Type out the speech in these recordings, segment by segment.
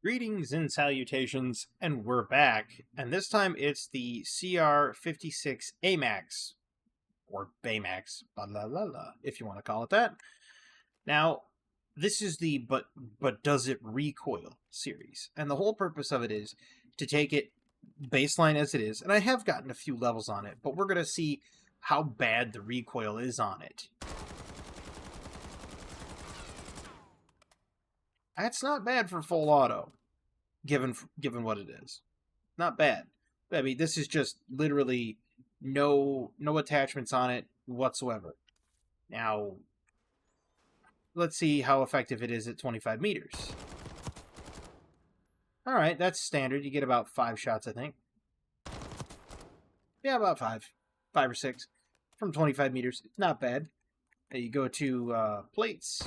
Greetings and salutations, and we're back. And this time it's the CR-56 Amax, or Baymax, blah, blah, blah, blah, if you want to call it that. Now, this is the but does it recoil series, and the whole purpose of it is to take it baseline as it is, and I have gotten a few levels on it, but we're going to see how bad the recoil is on it. That's not bad for full auto, given what it is. Not bad. I mean, this is just literally no attachments on it whatsoever. Now, let's see how effective it is at 25 meters. All right, that's standard. You get about 5 shots, I think. Yeah, about 5 or 6 from 25 meters. It's not bad. You go to plates.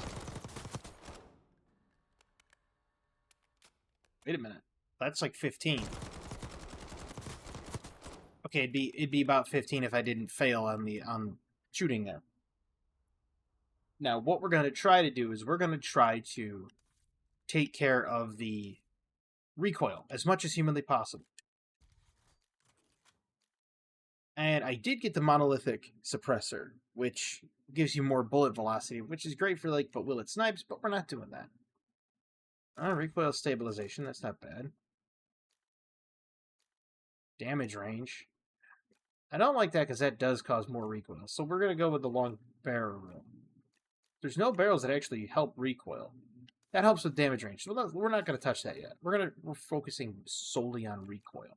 Wait a minute. That's like 15. Okay, it'd be about 15 if I didn't fail on shooting there. Now, what we're going to try to do is we're going to try to take care of the recoil as much as humanly possible. And I did get the monolithic suppressor, which gives you more bullet velocity, which is great for like but will it snipes, but we're not doing that. Recoil stabilization, that's not bad. Damage range. I don't like that because that does cause more recoil. So we're going to go with the long barrel rule. There's no barrels that actually help recoil. That helps with damage range. So we're not going to touch that yet. We're focusing solely on recoil.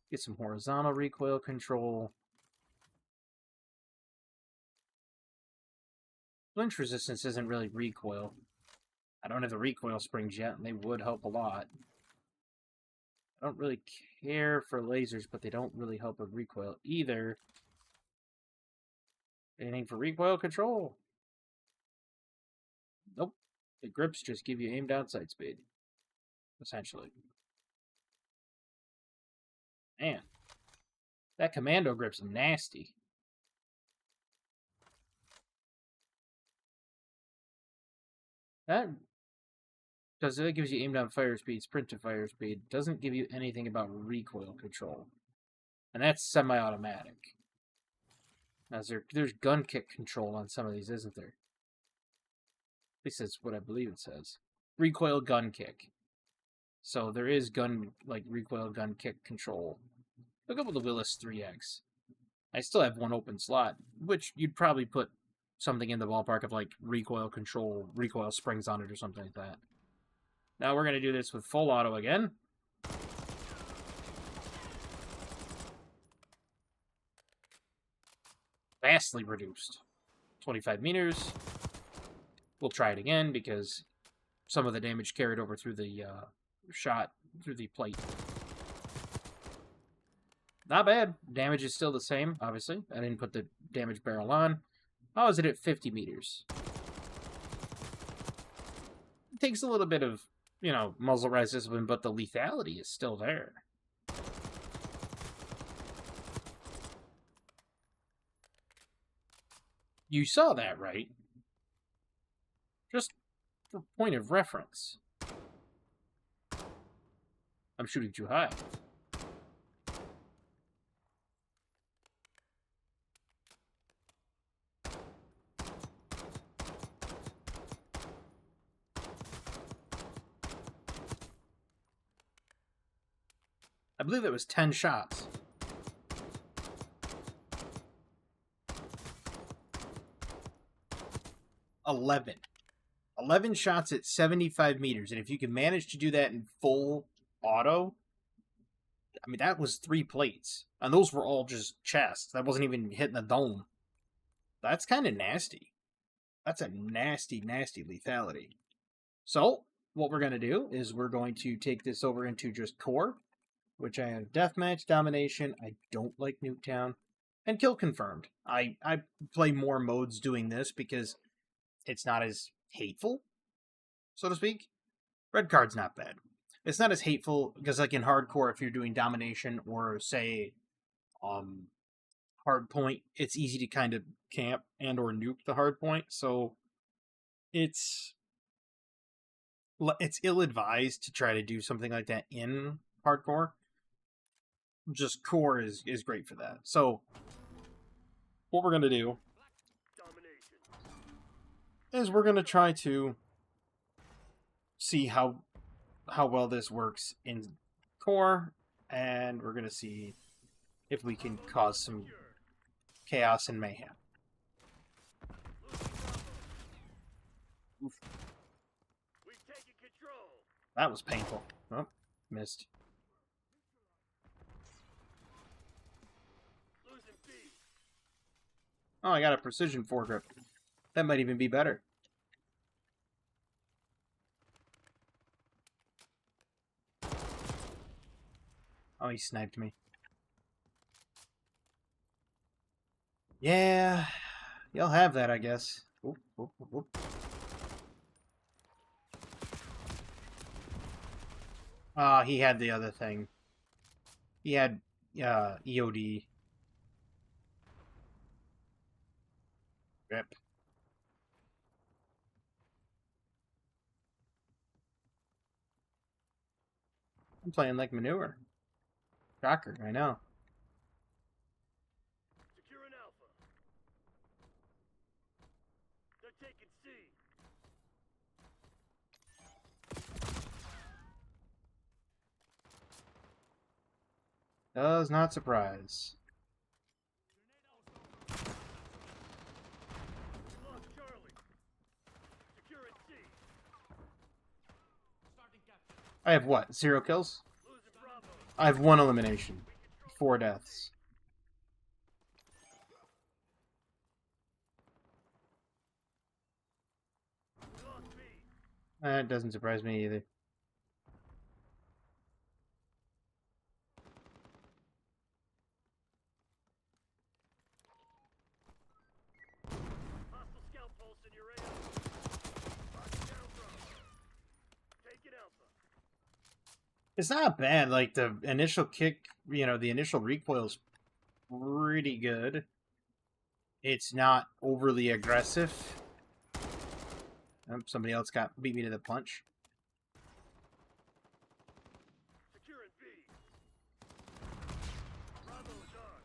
Get some horizontal recoil control. Flinch resistance isn't really recoil. I don't have the recoil springs yet, and they would help a lot. I don't really care for lasers, but they don't really help with recoil either. Anything for recoil control? Nope. The grips just give you aim down sight speed, essentially. Man, that commando grip's nasty. That gives you aim down fire speed, sprint to fire speed. Doesn't give you anything about recoil control. And that's semi-automatic. Now, there's gun kick control on some of these, isn't there? At least that's what I believe it says. Recoil gun kick. So there is recoil gun kick control. Look up with the Willis 3X. I still have one open slot, which you'd probably put something in the ballpark of like recoil control, recoil springs on it or something like that. Now we're going to do this with full auto again. Vastly reduced. 25 meters. We'll try it again because some of the damage carried over through the shot, through the plate. Not bad. Damage is still the same, obviously. I didn't put the damage barrel on. How is it at 50 meters? It takes a little bit of, muzzle rise discipline, but the lethality is still there. You saw that, right? Just for point of reference. I'm shooting too high. I believe it was 10 shots. $11 shots at 75 meters. And if you can manage to do that in full auto, I mean, that was 3 plates. And those were all just chests. That wasn't even hitting the dome. That's kind of nasty. That's a nasty, nasty lethality. So, what we're going to do is we're going to take this over into just core, which I have deathmatch, domination. I don't like Nuketown, and kill confirmed. I play more modes doing this because it's not as hateful, so to speak. Red card's not bad. It's not as hateful because, like in hardcore, if you're doing domination or say, hard point, it's easy to kind of camp and or nuke the hard point. So it's it's ill-advised to try to do something like that in hardcore. Just core is great for that. So what we're gonna do is we're gonna try to see how well this works in core, and we're gonna see if we can cause some chaos and mayhem. Oof. That was painful. Oh, missed. Oh, I got a precision foregrip. That might even be better. Oh, he sniped me. Yeah, you'll have that, I guess. Oop, oop, oop, oop. He had the other thing. He had EOD. Rip. I'm playing like manure. Shocker, I know. Secure an alpha. They're taking C. Does not surprise. Lost Charlie. Secure C. I have what? 0 kills? Losing Bravo. I have 1 elimination. 4 deaths. We lost B. That doesn't surprise me either. Hostile scout pulse in your AO. Locking down Bravo. Taking Alpha. It's not bad. Like, the initial kick, you know, the initial recoil's pretty good. It's not overly aggressive. Oh, somebody else beat me to the punch. Securing B. Bravo is on.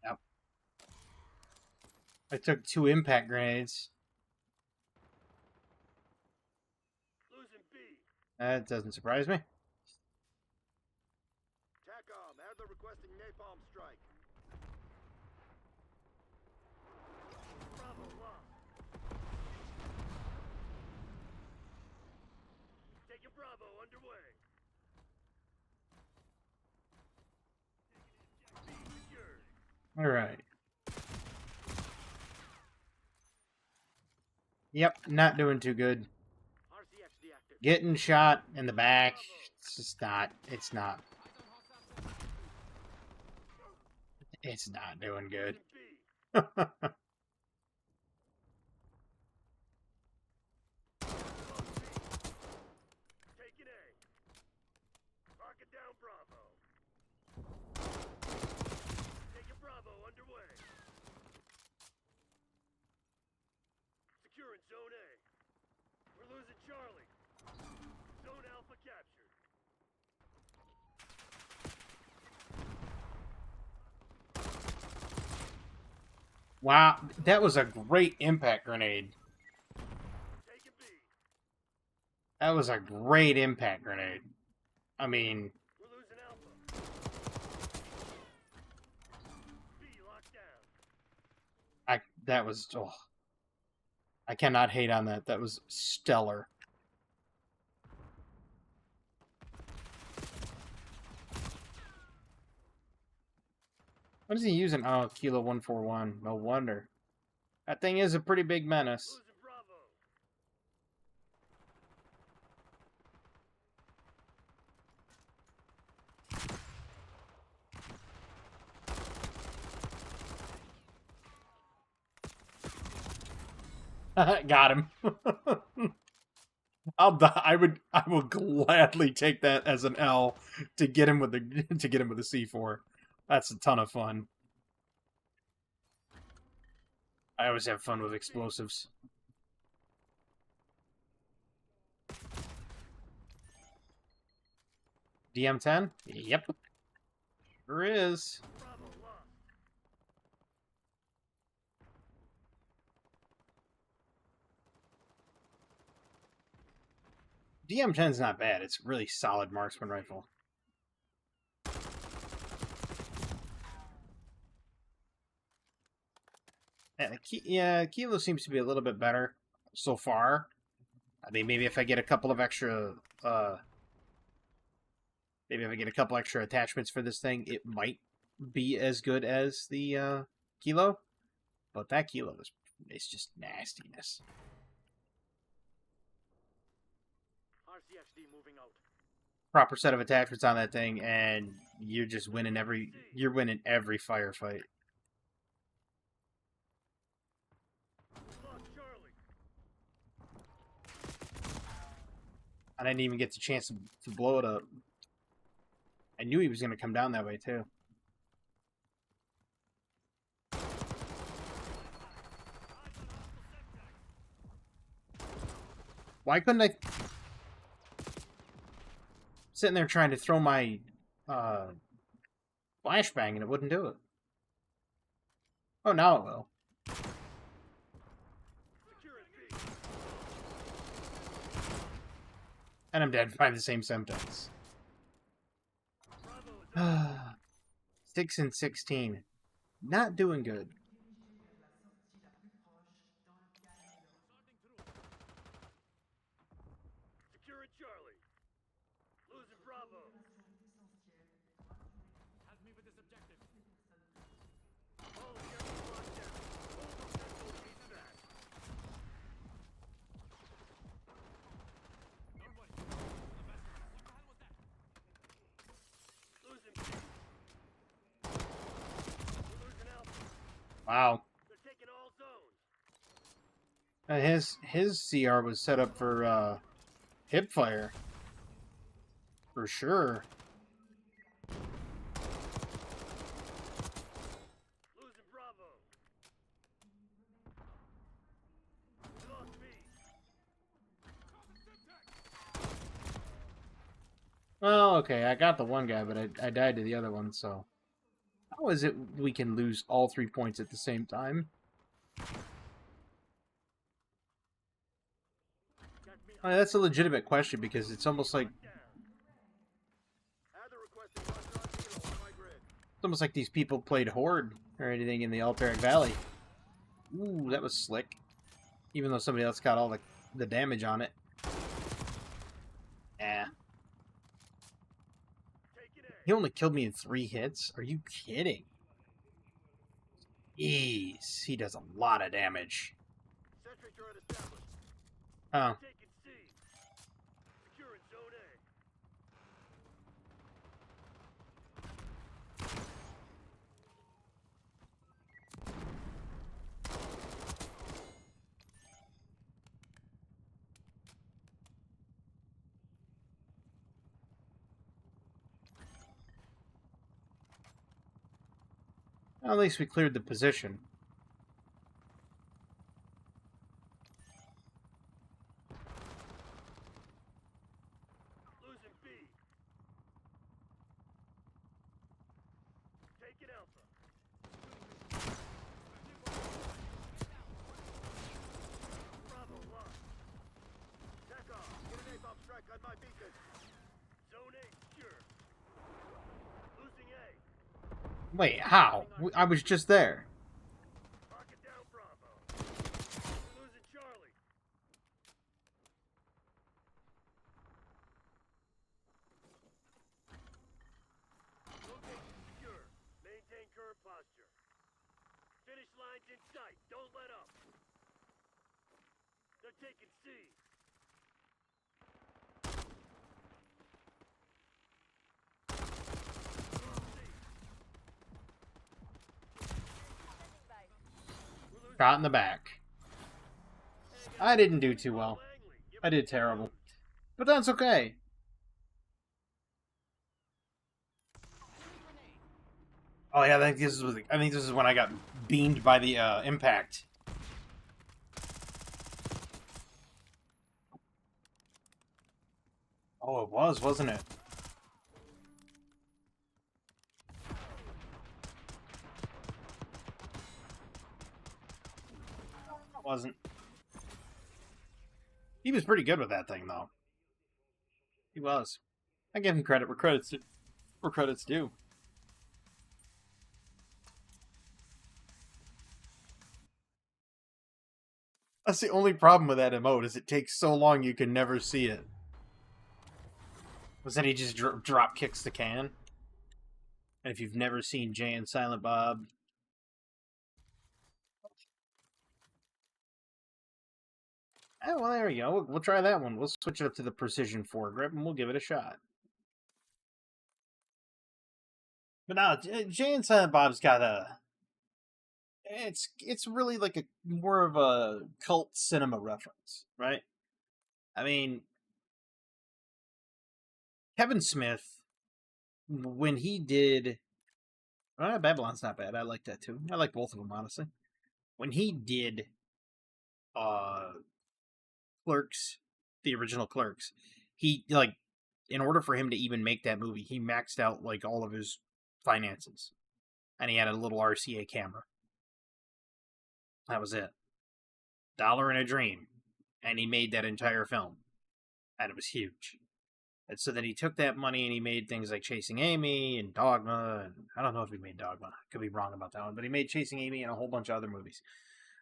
Yep. I took 2 impact grenades. Losing B. That doesn't surprise me. TACOM, Adler requesting napalm strike. Bravo lost. Taking Bravo underway. B secured. Alright. Yep, not doing too good. RCX deactivated. Getting shot in the back. It's just not. It's not. It's not doing good. Losing B. Taking A. Locking down Bravo. Taking Bravo underway. Securing Zone A. We're losing Charlie. Zone Alpha captured. Wow, that was a great impact grenade. Taking B. That was a great impact grenade. I mean, We're losing Alpha. B locked down. that was. Oh, I cannot hate on that. That was stellar. What is he using? Oh, Kilo 141. No wonder. That thing is a pretty big menace. Losing Bravo. Got him. I will gladly take that as an L to get him with the C4. That's a ton of fun. I always have fun with explosives. DM-10? Yep. Sure is. Bravo lost. DM-10's not bad. It's a really solid marksman rifle. Yeah, Kilo seems to be a little bit better so far. I mean, maybe if I get a couple of extra, maybe if I get a couple extra attachments for this thing, it might be as good as the Kilo. But that Kilo is just nastiness. RCXD moving out. Proper set of attachments on that thing, and you're just winning you're winning every firefight. Lost Charlie. I didn't even get the chance to blow it up. I knew he was going to come down that way, too. Why couldn't I... Sitting there trying to throw my flashbang and it wouldn't do it. Oh, now it will. Security. And I'm dead by the same symptoms. Bravo is out. 6 and 16. Not doing good. Securing Charlie. Losing Bravo. Have me with this objective. All careful locked down. Hold objective case back. Losing B. We're losing Alpha. Wow. They're taking all zones. His CR was set up for hip fire. For sure. Losing Bravo. We lost B. Well, okay, I got the one guy, but I died to the other one, so... How is it we can lose all 3 points at the same time? Got me I mean, that's a legitimate question, because it's almost like... down. Add the requested Roger on Kilo on my grid. It's almost like these people played Horde or anything in the Alperic Valley. Ooh, that was slick. Even though somebody else got all the damage on it. Eh. Taking A. He only killed me in 3 hits? Are you kidding? Jeez, he does a lot of damage. Sentry turret established. Oh, Taking C. Securing Zone A. well, at least we cleared the position. Losing B. Taking Alpha. Bravo lost. Back off. Get an A-bomb strike on my beacon. Zone A secure. Losing A. Wait, how? I was just there. Lock it down, Bravo. We're losing Charlie. Location secure. Maintain current posture. Finish lines in sight. Don't let up. They're taking C. We're losing Shot in the back. I didn't do too well. Langley. Give I it did a terrible. But that's okay. Oh yeah, I think this is when I got beamed by the impact. Oh, it was, wasn't it? wasn't. He was pretty good with that thing, though. He was. I give him credit where credit's due. That's the only problem with that emote, is it takes so long you can never see it. Was that he just drop kicks the can? And if you've never seen Jay and Silent Bob... Oh, well, there we go. We'll try that one. We'll switch it up to the precision foregrip, and we'll give it a shot. But now, Jay and Silent Bob's got a... It's really like a more of a cult cinema reference, right? I mean, Kevin Smith, when he did... Babylon's not bad. I like that, too. I like both of them, honestly. When he did Clerks, the original Clerks, he, like, in order for him to even make that movie, he maxed out, like, all of his finances. And he had a little RCA camera. That was it. $1 in a dream. And he made that entire film. And it was huge. And so then he took that money and he made things like Chasing Amy and Dogma. And I don't know if he made Dogma. I could be wrong about that one. But he made Chasing Amy and a whole bunch of other movies.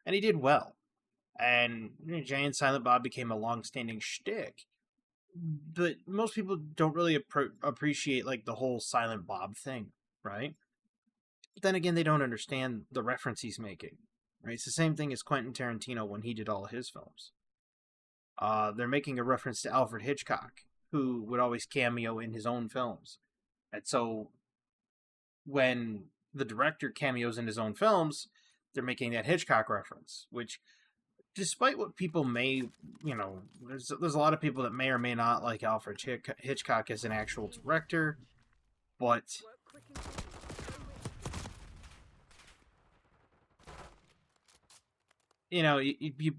And he did well. And Jay and Silent Bob became a long-standing shtick. But most people don't really appreciate, like, the whole Silent Bob thing, right? But then again, they don't understand the reference he's making. Right? It's the same thing as Quentin Tarantino when he did all his films. They're making a reference to Alfred Hitchcock, who would always cameo in his own films. And so, when the director cameos in his own films, they're making that Hitchcock reference, which, despite what people may, there's a lot of people that may or may not like Alfred Hitchcock as an actual director, but...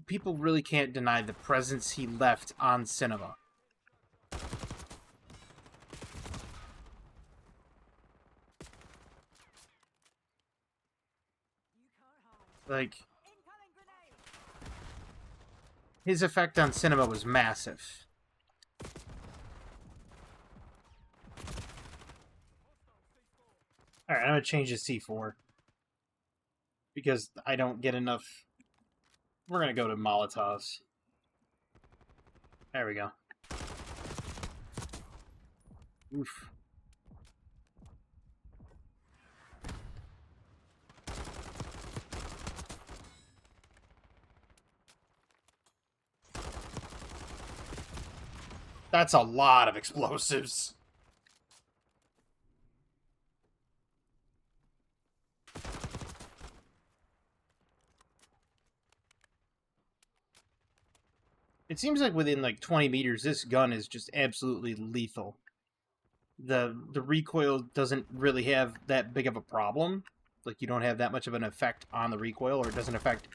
people really can't deny the presence he left on cinema. Like, his effect on cinema was massive. Alright, I'm gonna change to C4. Because I don't get enough... We're gonna go to Molotovs. There we go. Oof. That's a lot of explosives. It seems like within like 20 meters, this gun is just absolutely lethal. The recoil doesn't really have that big of a problem. Like, you don't have that much of an effect on the recoil, or it doesn't affect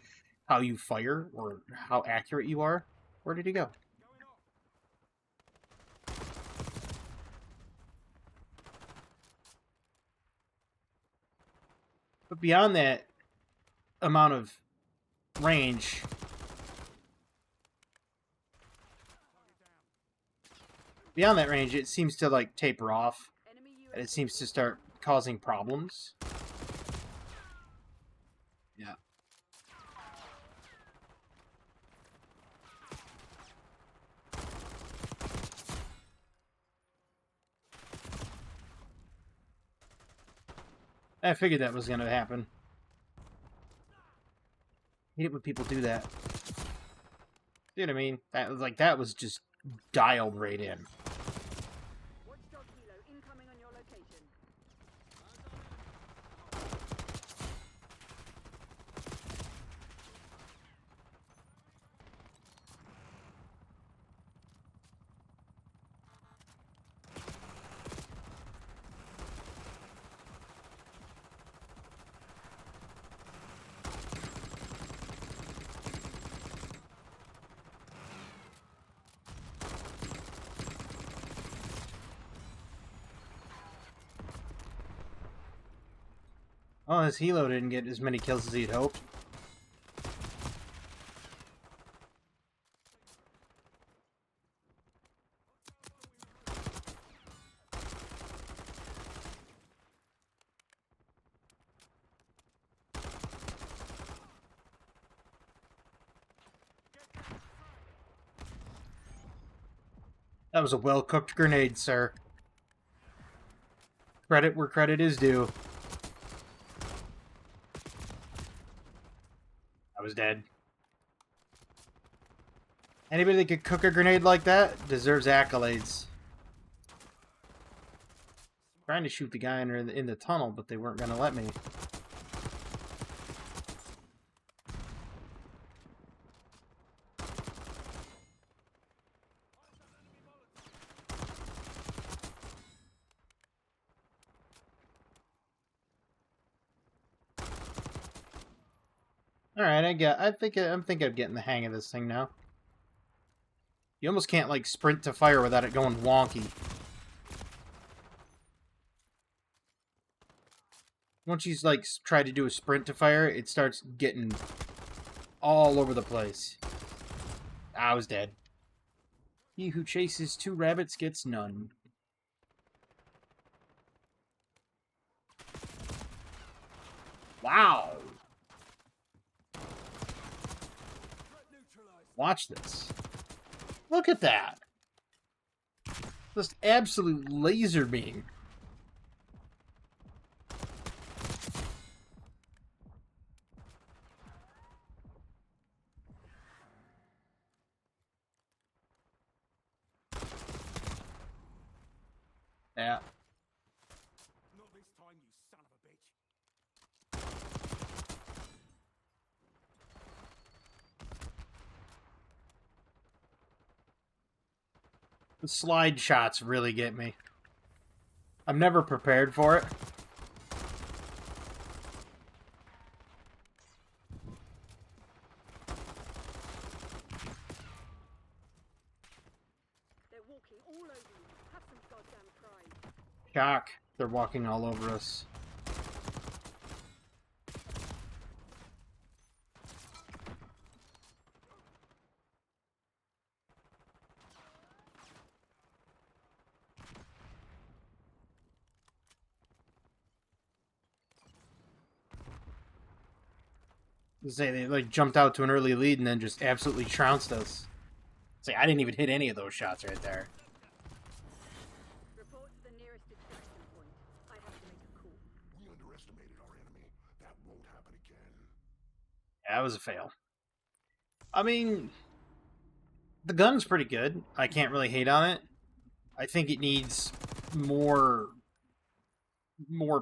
how you fire or how accurate you are. Where did he go? But beyond that amount of range, it seems to, like, taper off, and it seems to start causing problems. Yeah. I figured that was going to happen. I hate it when people do that. You know what I mean? That was just dialed right in. Watchdog Kilo incoming on your location. Oh, this helo didn't get as many kills as he'd hoped. That was a well-cooked grenade, sir. Credit where credit is due. I was dead. Anybody that could cook a grenade like that deserves accolades. Trying to shoot the guy in the tunnel, but they weren't going to let me. All right, I'm thinking I'm getting the hang of this thing now. You almost can't like sprint to fire without it going wonky. Once you like try to do a sprint to fire, it starts getting all over the place. I was dead. He who chases 2 rabbits gets none. Wow. Watch this. Look at that. Just absolute laser beam. Yeah. Not this time, you son of a bitch. The slide shots really get me. I'm never prepared for it. They're walking all over you. Have some goddamn pride. Shock. They're walking all over us. Say they like jumped out to an early lead and then just absolutely trounced us. Say I didn't even hit any of those shots right there. Report to the nearest extraction point. I have to make a call. We underestimated our enemy. That won't happen again. Yeah, that was a fail. I mean, the gun's pretty good. I can't really hate on it. I think it needs more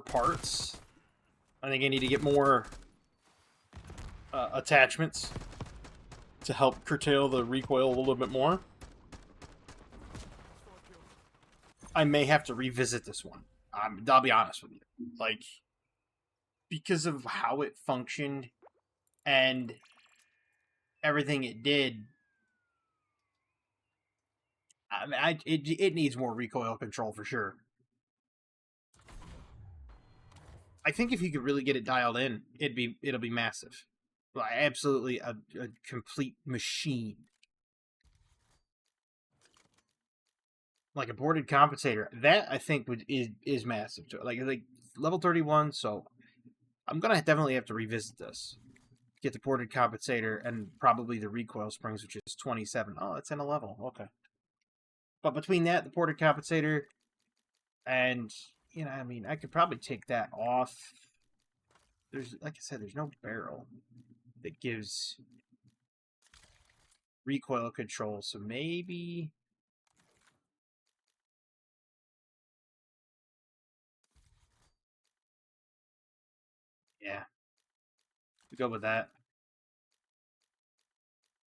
parts. I think I need to get more attachments to help curtail the recoil a little bit more. I may have to revisit this one. I'll be honest with you. Like, because of how it functioned and everything it did, I mean, it needs more recoil control for sure. I think if you could really get it dialed in, it'll be massive. Like, absolutely a complete machine. Like a boarded compensator, that I think is massive too. Like level 31, so I'm gonna definitely have to revisit this. Get the boarded compensator and probably the recoil springs, which is 27. Oh, it's in a level. Okay. But between that, the ported compensator, and, you know, I mean, I could probably take that off. There's, like I said, there's no barrel that gives recoil control, so maybe... Yeah. We go with that.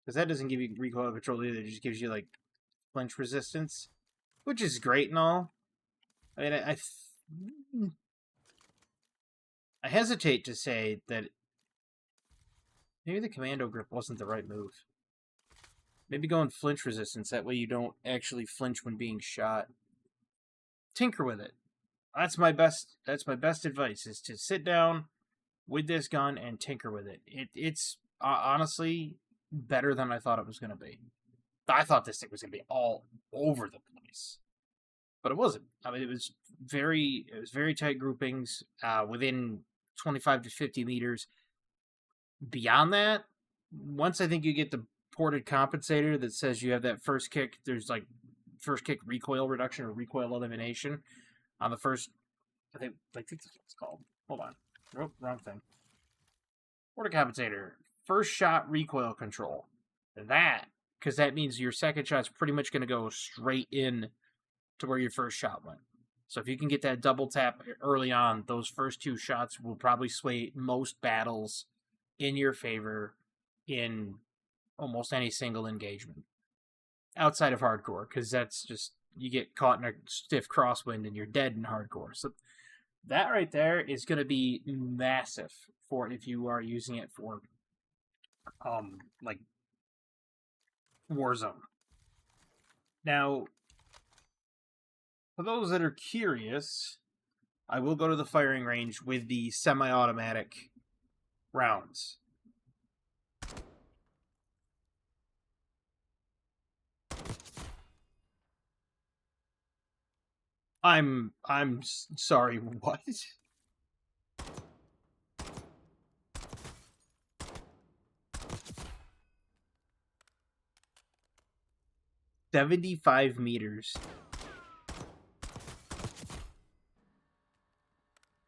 Because that doesn't give you recoil control either, it just gives you, like, flinch resistance, which is great and all. I mean, I hesitate to say that maybe the commando grip wasn't the right move. Maybe going flinch resistance, that way you don't actually flinch when being shot. Tinker with it. That's my best advice, is to sit down with this gun and tinker with it. It's honestly better than I thought it was going to be. I thought this thing was going to be all over the place, but it wasn't. I mean, it was very tight groupings within 25 to 50 meters. Beyond that, once I think you get the ported compensator that says you have that first kick, there's like first kick recoil reduction or recoil elimination on the first. I think that's what it's called. Hold on. Nope, wrong thing. Quarter first shot recoil control. Because that means your second shot's pretty much going to go straight in to where your first shot went. So if you can get that double tap early on, those first 2 shots will probably sway most battles in your favor in almost any single engagement. Outside of hardcore, because that's just, you get caught in a stiff crosswind and you're dead in hardcore. So that right there is going to be massive for if you are using it for, like, Warzone. Now, for those that are curious, I will go to the firing range with the semi-automatic rounds. I'm sorry, what? "75 meters.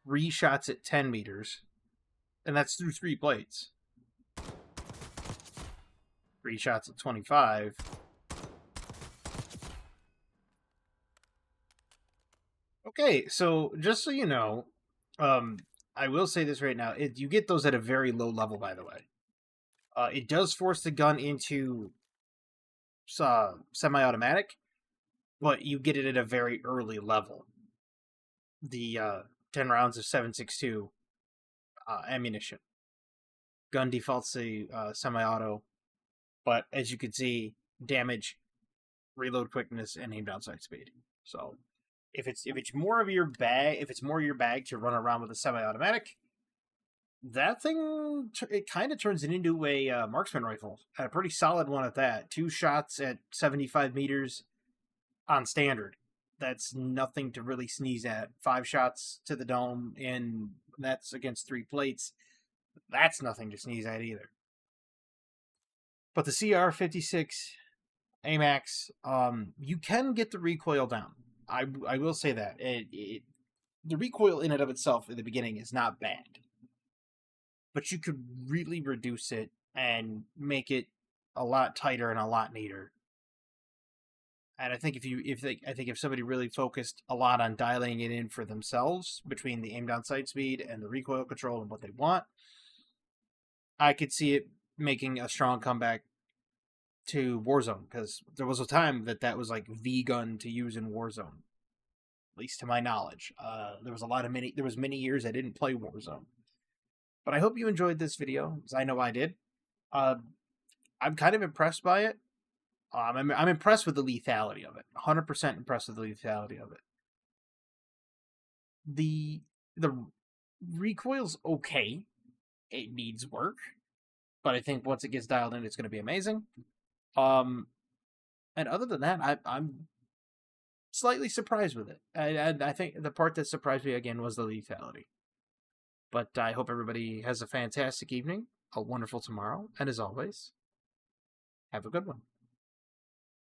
3 shots at 10 meters. And that's through 3 plates. 3 shots at 25. Okay, so just so you know, I will say this right now. You get those at a very low level, by the way. It does force the gun into semi-automatic, but you get it at a very early level. The 10 rounds of 7.62 ammunition. Gun defaults to semi-auto, but as you can see, damage, reload quickness, and aim down sight speed. So if it's more of your bag, to run around with a semi-automatic, that thing, it kind of turns it into a marksman rifle, and a pretty solid one at that. 2 shots at 75 meters on standard. That's nothing to really sneeze at. 5 shots to the dome, and that's against 3 plates. That's nothing to sneeze at either. But the CR-56 Amax, you can get the recoil down. I will say that. The recoil in and of itself in the beginning is not bad. But you could really reduce it and make it a lot tighter and a lot neater. And I think if somebody really focused a lot on dialing it in for themselves between the aim down sight speed and the recoil control and what they want, I could see it making a strong comeback to Warzone, because there was a time that was like the gun to use in Warzone, at least to my knowledge. There was many years I didn't play Warzone. But I hope you enjoyed this video, because I know I did. I'm kind of impressed by it. I'm impressed with the lethality of it. 100% impressed with the lethality of it. The recoil's okay. It needs work. But I think once it gets dialed in, it's going to be amazing. And other than that, I'm slightly surprised with it. And I think the part that surprised me again was the lethality. But I hope everybody has a fantastic evening, a wonderful tomorrow, and as always, have a good one.